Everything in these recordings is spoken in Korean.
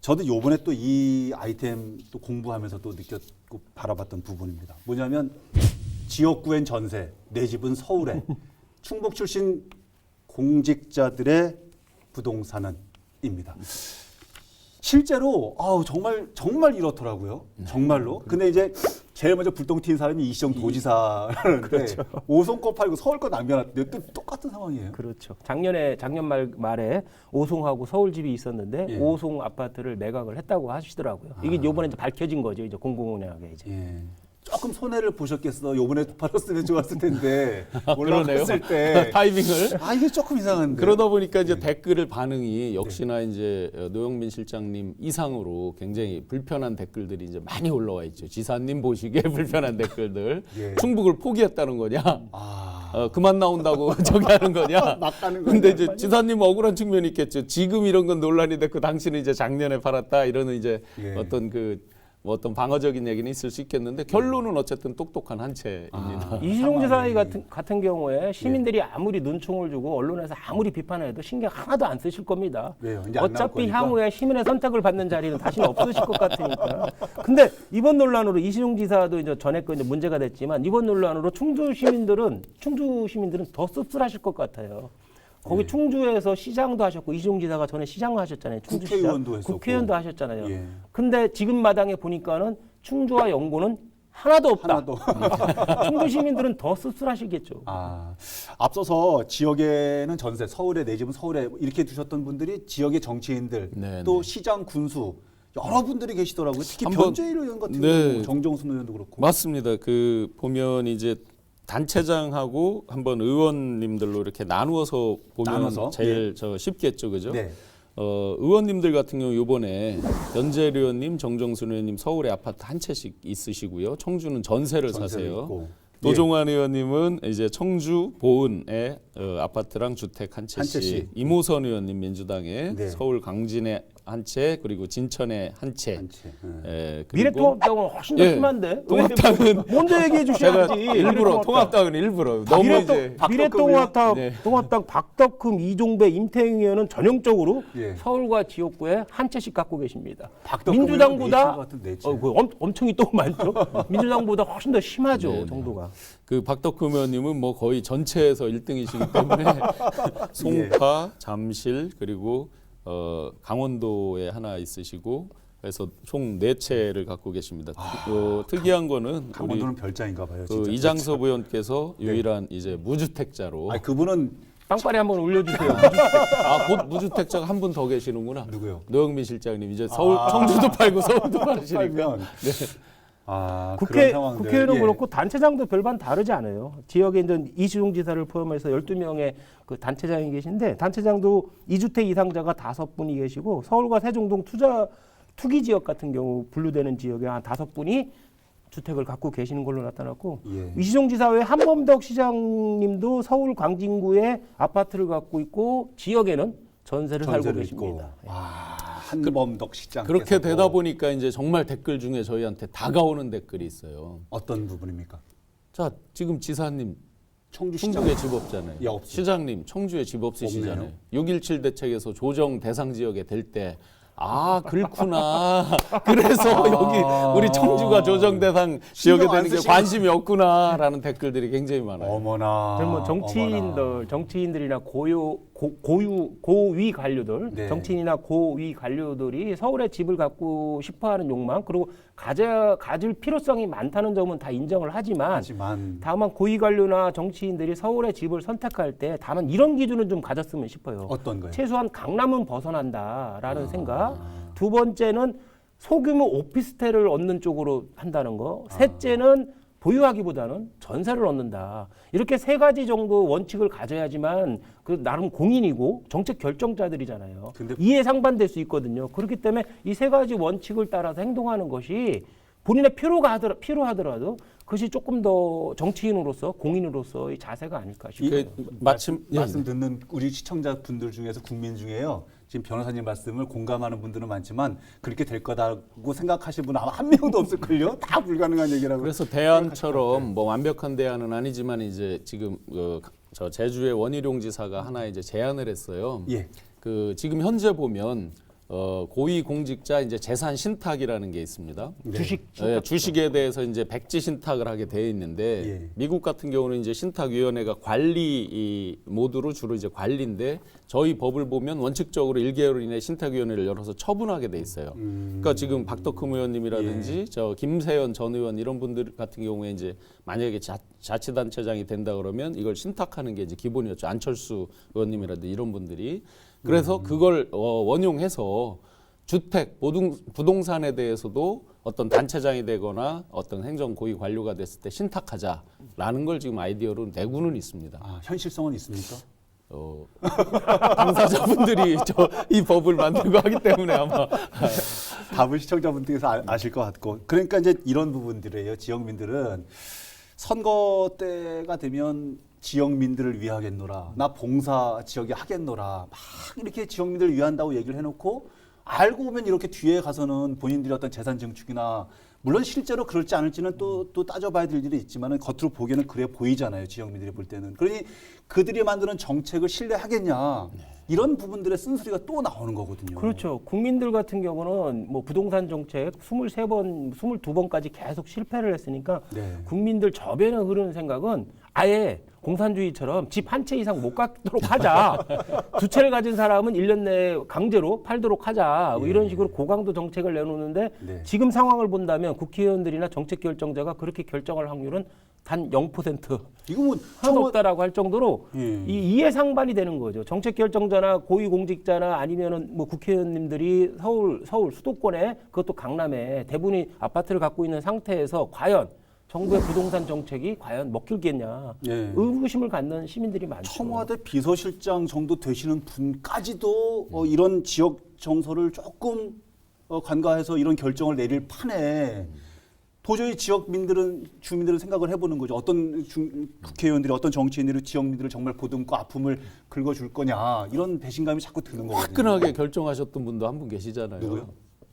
저도 요번에 또 이 아이템 또 공부하면서 또 느꼈고 바라봤던 부분입니다. 뭐냐면 지역구엔 전세, 내 집은 서울에 충북 출신 공직자들의 부동산은입니다. 실제로 정말 이렇더라고요. 정말로. 근데 이제 제일 먼저 불똥 튄 사람이 이시정 도지사라는데 그렇죠. 오송 거 팔고 서울 거 남겨놨대요. 또 똑같은 상황이에요. 그렇죠. 작년 말에 오송하고 서울집이 있었는데 예. 오송 아파트를 매각을 했다고 하시더라고요. 이게 요번에 이제 밝혀진 거죠. 이제 공공운행하게 이제. 예. 조금 손해를 보셨겠어. 요번에 팔았으면 좋았을 텐데 그러네요. 올라갔을 때 타이밍을. 이게 조금 이상한데. 그러다 보니까 이제 댓글 반응이 역시나 이제 노영민 실장님 이상으로 굉장히 불편한 댓글들이 이제 많이 올라와 있죠. 지사님 보시기에 불편한 댓글들. 예. 충북을 포기했다는 거냐? 그만 나온다고 저기 하는 거냐? 막 가는 근데 이제 지사님 억울한 측면이 있겠죠. 지금 이런 건 논란이 됐고 당신은 이제 작년에 팔았다 이러는 이제 예. 어떤 방어적인 얘기는 있을 수 있겠는데 결론은 어쨌든 똑똑한 한 채입니다. 이시종 지사 상황이. 같은 경우에 시민들이 아무리 눈총을 주고 언론에서 아무리 비판해도 신경 하나도 안 쓰실 겁니다. 왜요? 이제 안 나올 어차피 거니까? 향후에 시민의 선택을 받는 자리는 다시는 없으실 것 같으니까. 근데 이번 논란으로 이시종 지사도 이제 전에 거 이제 문제가 됐지만 이번 논란으로 충주 시민들은 더 씁쓸하실 것 같아요. 거기 충주에서 시장도 하셨고 이시종 지사가 전에 시장을 하셨잖아요. 충주시장. 국회의원도 했었고. 국회의원도 하셨잖아요. 예. 근데 지금 마당에 보니까는 충주와 영구는 하나도 없다. 하나도. 충주 시민들은 더 씁쓸하시겠죠. 앞서서 지역에는 전세, 서울에 내 집은 서울에 이렇게 두셨던 분들이 지역의 정치인들 네, 또 네. 시장 군수 여러분들이 계시더라고요. 특히 한번- 변재일 의원 같은 네. 경우 정정순 의원도 그렇고. 맞습니다. 보면 이제 단체장하고 한번 의원님들로 이렇게 나누어서 보면 나눠서? 제일 쉽겠죠, 그죠? 네. 의원님들 같은 경우 이번에 변재일 의원님, 정정순 의원님 서울에 아파트 한 채씩 있으시고요. 청주는 전세를 사세요. 있고. 노종환 의원님은 이제 청주 보은에 아파트랑 주택 한 채씩. 채씩. 이모선 의원님 민주당에 네. 서울 강진에 한 채, 그리고 진천에 한 채. 한 채. 그리고 미래통합당은 훨씬 더 예, 심한데. 통합당은 먼저 얘기해 제가 주셔야지. 일부러 통합당은 일부러 너무 이제 미래통합당 네. 박덕흠, 이종배, 임태웅 의원은 전형적으로 예. 서울과 지역구에 한 채씩 갖고 계십니다. 박덕흠 의원 민주당보다 네 채. 엄청이 또 많죠. 민주당보다 훨씬 더 심하죠. 네, 네. 정도가. 그 박덕흠 의원님은 뭐 거의 전체에서 1등이시기 때문에 송파, 잠실 그리고 강원도에 하나 있으시고 그래서 총 4채를 갖고 계십니다. 특이한 거는 우리 강원도는 별장인가 봐요. 그 진짜. 이장섭 의원께서 유일한 이제 무주택자로 그분은 빵빠레 한번 올려주세요. 곧 무주택자가 한 분 더 계시는구나. 누구요? 노영민 실장님 이제 청주도 팔고 서울도 파시니까. 팔면. 그런 상황들. 국회의원은 예. 그렇고 단체장도 별반 다르지 않아요. 지역에 이제 이시종 지사를 포함해서 12명의 그 단체장이 계신데 단체장도 2주택 이상자가 5분이 계시고 서울과 세종동 투기 지역 같은 경우 분류되는 지역에 한 5분이 주택을 갖고 계시는 걸로 나타났고 예. 이시종 지사 외에 한범덕 시장님도 서울 광진구에 아파트를 갖고 있고 지역에는 전세를 살고 전세를 계십니다. 있고. 한범덕 시장. 그렇게 되다 보니까 이제 정말 댓글 중에 저희한테 다가오는 댓글이 있어요. 어떤 부분입니까? 자, 지금 지사님 청주 시장. 충북에 집 없잖아요. 예, 없어요. 시장님 청주에 집 없으시잖아요. 없네요. 6.17 대책에서 조정 대상 지역에 될 때 그렇구나. 그래서 여기 우리 청주가 조정 대상 지역에 신경 안 되는 게 쓰시고. 관심이 없구나라는 댓글들이 굉장히 많아요. 어머나. 그러면 정치인들이나 고위 관료들, 네. 정치인이나 고위 관료들이 서울에 집을 갖고 싶어하는 욕망, 그리고 가질 필요성이 많다는 점은 다 인정을 하지만 다만 고위 관료나 정치인들이 서울에 집을 선택할 때 다만 이런 기준은 좀 가졌으면 싶어요. 어떤 거요? 최소한 강남은 벗어난다라는 생각. 두 번째는 소규모 오피스텔을 얻는 쪽으로 한다는 거. 셋째는 보유하기보다는 전세를 얻는다. 이렇게 3가지 정도 원칙을 가져야지만 그 나름 공인이고 정책 결정자들이잖아요. 이해 상반될 수 있거든요. 그렇기 때문에 이 3가지 원칙을 따라서 행동하는 것이 본인의 필요하더라도 그것이 조금 더 정치인으로서 공인으로서의 자세가 아닐까 싶어요. 마침 말씀 듣는 우리 시청자분들 중에서 국민 중에요. 지금 변호사님 말씀을 공감하는 분들은 많지만 그렇게 될 거다고 생각하시는 분은 아마 한 명도 없을걸요. 다 불가능한 얘기라고. 그래서 대안처럼 뭐 완벽한 대안은 아니지만 이제 지금 저 제주의 원희룡 지사가 하나 이제 제안을 했어요. 예. 지금 현재 보면 고위 공직자 이제 재산 신탁이라는 게 있습니다. 주식 주식에 대해서 이제 백지 신탁을 하게 되어 있는데 예. 미국 같은 경우는 이제 신탁위원회가 관리 이 모드로 주로 이제 관리인데 저희 법을 보면 원칙적으로 1개월 이내 신탁위원회를 열어서 처분하게 돼 있어요. 그러니까 지금 박덕흠 의원님이라든지 저 김세연 전 의원 이런 분들 같은 경우에 이제 만약에 자치단체장이 된다 그러면 이걸 신탁하는 게 이제 기본이었죠. 안철수 의원님이라든지 이런 분들이. 그래서 그걸 원용해서 주택, 부동산에 대해서도 어떤 단체장이 되거나 어떤 행정 고위 관료가 됐을 때 신탁하자라는 걸 지금 아이디어로 내고는 있습니다. 아, 현실성은 있습니까? 당사자분들이 이 법을 만들고 하기 때문에 아마 답을 시청자분들께서 아실 것 같고, 그러니까 이제 이런 부분들이에요. 지역민들은 선거 때가 되면 지역민들을 위하겠노라, 나 봉사 지역에 하겠노라, 막 이렇게 지역민들을 위한다고 얘기를 해놓고 알고 보면 이렇게 뒤에 가서는 본인들의 어떤 재산 증축이나, 물론 실제로 그럴지 않을지는 또 따져봐야 될 일이 있지만 겉으로 보기에는 그래 보이잖아요. 지역민들이 볼 때는. 그러니 그들이 만드는 정책을 신뢰하겠냐, 이런 부분들의 쓴소리가 또 나오는 거거든요. 그렇죠. 국민들 같은 경우는 뭐 부동산 정책 23번, 22번까지 계속 실패를 했으니까 네. 국민들 저변에 흐르는 생각은 아예 공산주의처럼 집 한 채 이상 못 갖도록 하자. 두 채를 가진 사람은 1년 내에 강제로 팔도록 하자. 뭐 이런 식으로 고강도 정책을 내놓는데 네. 지금 상황을 본다면 국회의원들이나 정책 결정자가 그렇게 결정할 확률은 단 0%. 이거 뭐 하나도 없다라고 할 정도로 예. 이 이해상반이 되는 거죠. 정책 결정자나 고위공직자나 아니면은 뭐 국회의원님들이 서울 수도권에, 그것도 강남에 대부분이 아파트를 갖고 있는 상태에서 과연 정부의 부동산 정책이 과연 먹힐겠냐, 예. 의구심을 갖는 시민들이 많죠. 청와대 비서실장 정도 되시는 분까지도 이런 지역 정서를 조금 간과해서 이런 결정을 내릴 판에 도저히 주민들은 생각을 해보는 거죠. 어떤 국회의원들이, 어떤 정치인들이 지역민들을 정말 보듬고 아픔을 긁어줄 거냐, 이런 배신감이 자꾸 드는 거거든요. 화끈하게 결정하셨던 분도 한 분 계시잖아요. 누구요?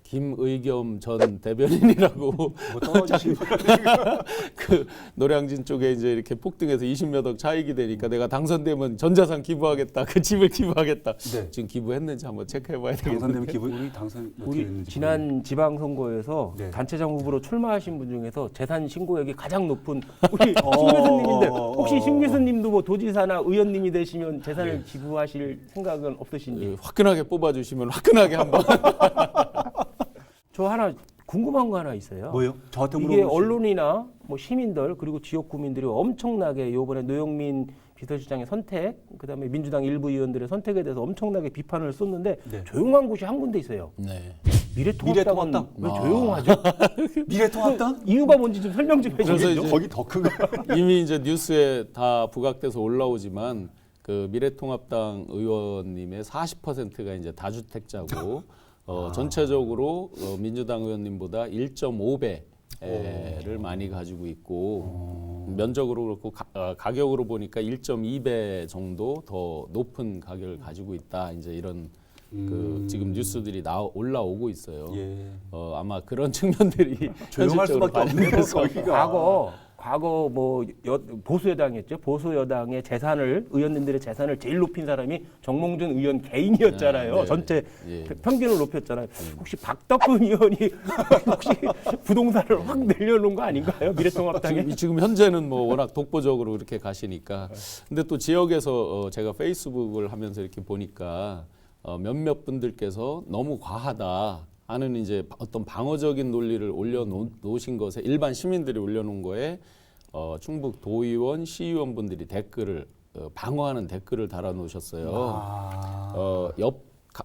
김의겸 전 대변인이라고 뭐 떨어지신 그 노량진 쪽에 이제 이렇게 폭등해서 20몇 억 차익이 되니까 내가 당선되면 전 자산 기부하겠다, 그 집을 기부하겠다. 네. 지금 기부했는지 한번 체크해봐야 되겠네요. 당선되면 기분 당선 우리 지난 지방선거에서 네. 단체장 후보로 출마하신 분 중에서 재산 신고액이 가장 높은 우리 신 교수님인데, 혹시 신 교수님도 뭐 도지사나 의원님이 되시면 재산을 기부하실 생각은 없으신지? 화끈하게 뽑아주시면 화끈하게 한번. 저 하나 궁금한 거 하나 있어요. 뭐요? 저한테 이게 물어보시- 언론이나 뭐 시민들 그리고 지역 구민들이 엄청나게 이번에 노영민 비서실장의 선택, 그다음에 민주당 일부 의원들의 선택에 대해서 엄청나게 비판을 쏟는데 네. 조용한 곳이 한 군데 있어요. 네. 미래통합당은 미래통합당? 왜 조용하죠? 미래통합당? 이유가 뭔지 좀 설명 좀 그래서 해주세요. 이제 거기 더 큰가요? 이미 이제 뉴스에 다 부각돼서 올라오지만 그 미래통합당 의원님의 40%가 이제 다주택자고 전체적으로 민주당 의원님보다 1.5배를 많이 가지고 있고 면적으로 그렇고 가격으로 보니까 1.2배 정도 더 높은 가격을 가지고 있다. 이제 이런 그 지금 뉴스들이 올라오고 있어요. 예. 아마 그런 측면들이 조용할 현실적으로 수밖에 없네요. 반영돼서 거기가. 과거 뭐 보수 여당이었죠. 보수 여당의 재산을, 의원님들의 재산을 제일 높인 사람이 정몽준 의원 개인이었잖아요. 네, 전체 예. 평균을 높였잖아요. 혹시 박덕흠 의원이 혹시 부동산을 확 늘려놓은 거 아닌가요? 미래통합당에? 지금 현재는 뭐 워낙 독보적으로 이렇게 가시니까. 근데 또 지역에서 제가 페이스북을 하면서 이렇게 보니까 몇몇 분들께서 너무 과하다 하는 이제 어떤 방어적인 논리를 올려놓으신 것에, 일반 시민들이 올려놓은 거에 충북 도의원, 시의원분들이 댓글을 방어하는 댓글을 달아놓으셨어요.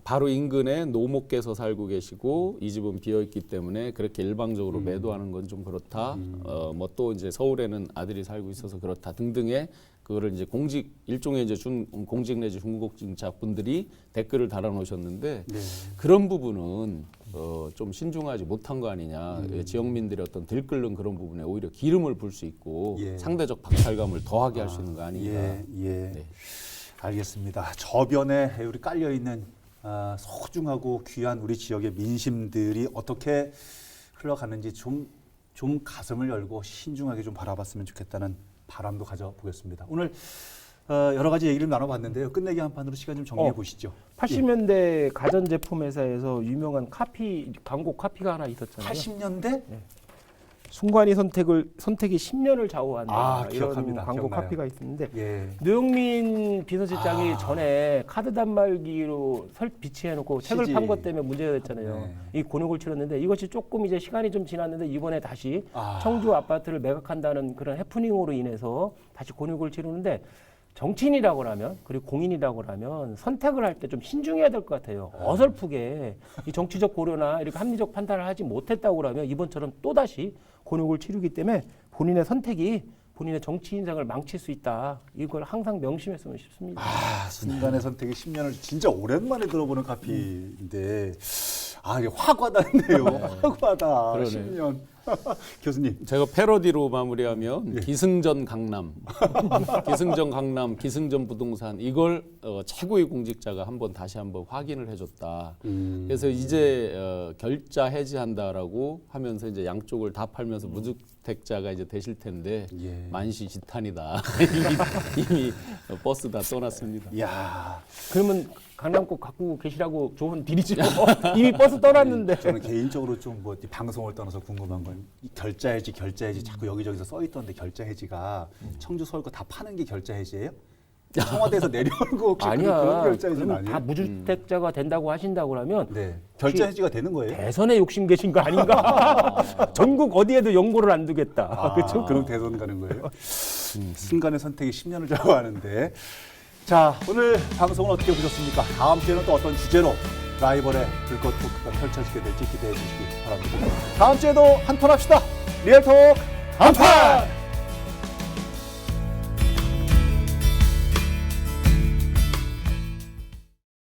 바로 인근에 노모께서 살고 계시고 이 집은 비어 있기 때문에 그렇게 일방적으로 매도하는 건 좀 그렇다. 뭐 또 이제 서울에는 아들이 살고 있어서 그렇다 등등의 그거를 이제 일종의 이제 공직 내지 중공직자 분들이 댓글을 달아놓으셨는데 네. 그런 부분은 좀 신중하지 못한 거 아니냐. 지역민들의 어떤 들끓는 그런 부분에 오히려 기름을 불 수 있고 예. 상대적 박탈감을 더하게 할 수 있는 거 아닌가. 예. 네. 알겠습니다. 저변에 우리 깔려 있는 소중하고 귀한 우리 지역의 민심들이 어떻게 흘러가는지 좀 가슴을 열고 신중하게 좀 바라봤으면 좋겠다는 바람도 가져보겠습니다. 오늘 여러 가지 얘기를 나눠봤는데요. 끝내기 한 판으로 시간 좀 정리해 보시죠. 80년대 가전제품 회사에서 유명한 광고 카피가 하나 있었잖아요. 80년대? 순간이 선택이 10년을 좌우한다. 이런 기억합니다. 광고 기억나요. 카피가 있었는데 예. 노영민 비서실장이 전에 카드 단말기로 비치해놓고 책을 CG. 판 것 때문에 문제가 됐잖아요. 네. 이 곤욕을 치렀는데 이것이 조금 이제 시간이 좀 지났는데 이번에 다시 아. 청주 아파트를 매각한다는 그런 해프닝으로 인해서 다시 곤욕을 치르는데 정치인이라고 하면 그리고 공인이라고 하면 선택을 할 때 좀 신중해야 될 것 같아요. 어설프게 이 정치적 고려나 이렇게 합리적 판단을 하지 못했다고 하면 이번처럼 또다시 곤욕을 치르기 때문에 본인의 선택이 본인의 정치 인생을 망칠 수 있다. 이걸 항상 명심했으면 싶습니다. 순간의 선택이 10년을 진짜 오랜만에 들어보는 카피인데 이게 화과다인데요. 화과다. 그러네. 10년. 교수님. 제가 패러디로 마무리하면 예. 기승전 강남, 기승전 강남, 기승전 부동산 이걸 최고의 공직자가 다시 한번 확인을 해줬다. 그래서 이제 결자 해지한다라고 하면서 이제 양쪽을 다 팔면서 무주택자가 이제 되실 텐데 예. 만시지탄이다. 이미 버스 다 떠났습니다. 이야. 그러면 강남꼭 갖고 계시라고 좋은 딜이죠. 이미 버스 떠났는데. 저는 개인적으로 좀 뭐 방송을 떠나서 궁금한 건 이 결자 해지 자꾸 여기저기서 써 있던데 결자 해지가 청주 서울 거 다 파는 게 결자 해지예요? 청와대에서 내려오는 거 혹시 아니야. 그런 결자 해지는 그러면 아니에요? 다 무주택자가 된다고 하신다고 하면 네. 결자 해지가 되는 거예요? 대선에 욕심 계신 거 아닌가? 전국 어디에도 연고를 안 두겠다. 그렇죠? 그럼 대선 가는 거예요? 순간의 선택이 10년을 좌우하는데 자 오늘 방송은 어떻게 보셨습니까? 다음 주에는 또 어떤 주제로 라이벌의 불꽃 토크가 펼쳐지게 될지 기대해 주시기 바랍니다. 다음 주에도 한판 합시다. 리얼톡 한판!